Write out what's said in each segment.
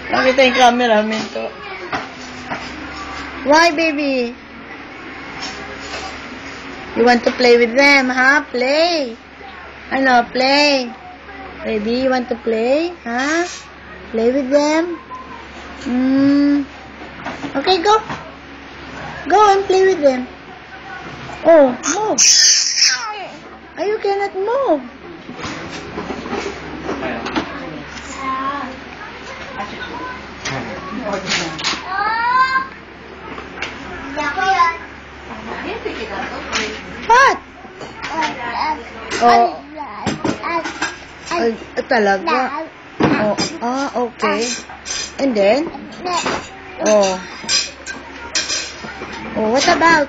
Nakita yung camera, minto. Why, baby? You want to play with them, huh? Play. Ano, play. Baby, you want to play? Huh? Play with them? Okay, go. Go and play with them. Oh, move. You cannot move. What? Oh. Ay, talaga. Oh, okay. And then? Oh, what about?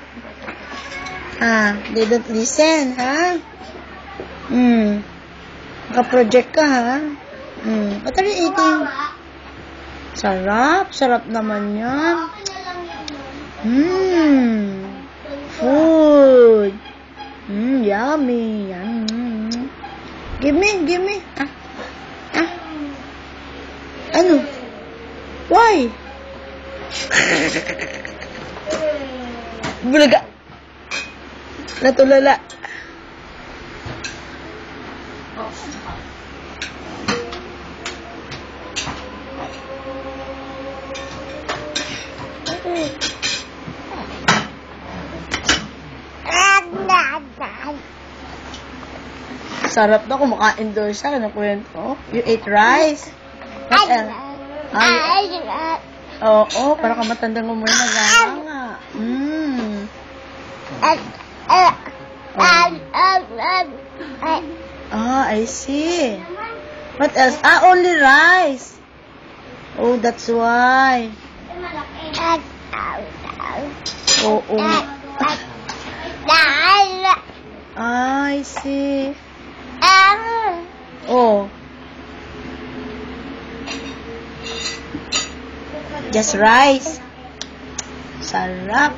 They don't listen, ha? Naka-project ka, ha? What are you eating? Sarap. Sarap naman yan. Food. Yummy. Give me. Ano? Why? Bulaga. Natulala. Sarap na kumakain doon siya. Kinukwento. You ate rice? What else? Oo, para ka matandang umuwi na ganga. I see. What else? Only rice. Oh, that's why. I see. Just rice. Sarap.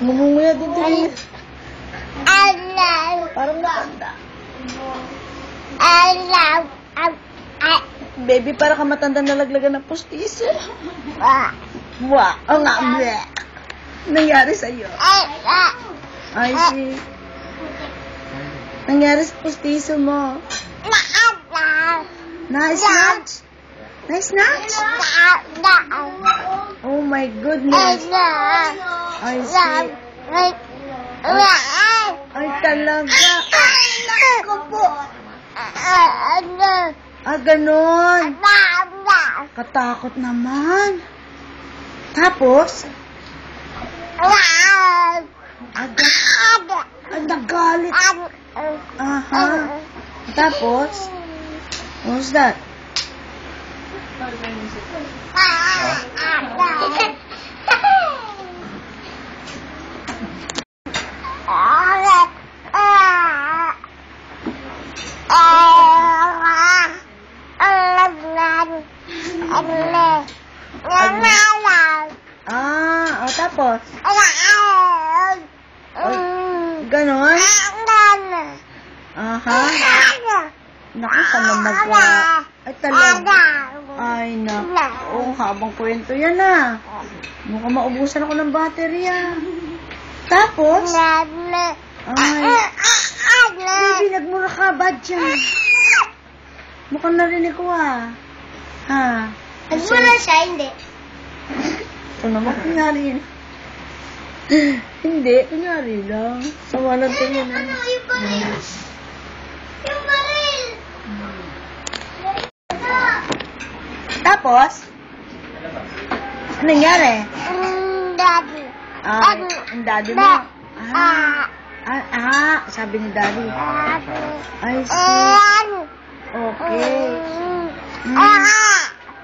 Ngumunguya din din. Parang nakanda. Baby, para ka matanda nalaglagan ng pustiso. Ang nga, bleh. Nangyari sa'yo? I see. Nangyari sa pustiso mo? Nice nuts? Nice nuts? Oh my goodness. I see. Ay, talaga. Ako po. Ganon. Katakot naman. Tapos? Nagalit. Tapos? What's that? Tapos? Ganon? Naku, sana magawa. Ay, talaga. Ay, naku. Habang kwento yan, Mukhang maubusan ako ng battery, Tapos? Baby, nagmura ka ba dyan? Mukhang narinig ko, Nagmura siya, hindi. Ito naman, kunyari. Hindi, kunyari lang. Sawa lang tingin. Yung baril? Yung baril! Tapos? Ano nangyari? Daddy. Ang daddy mo? Sabi ni daddy. I see. Okay.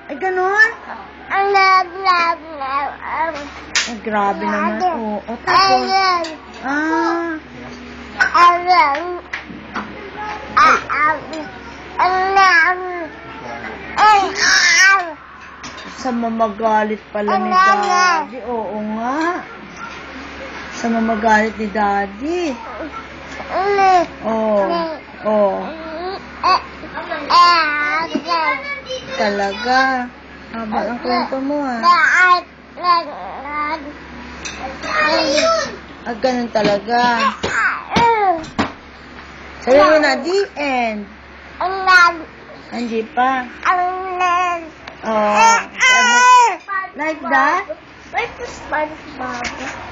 Ay, ganon? Ay, grabe naman. Tapos? Sa mamagalit pala ni Daddy. Oo nga. Sa mamagalit ni Daddy. Oh. Oh. Talaga. Haba ang kwento mo ah. Ah, ganun talaga. Sabi mo na, the end. Hindi pa. Oh. Like that? Like the SpongeBob.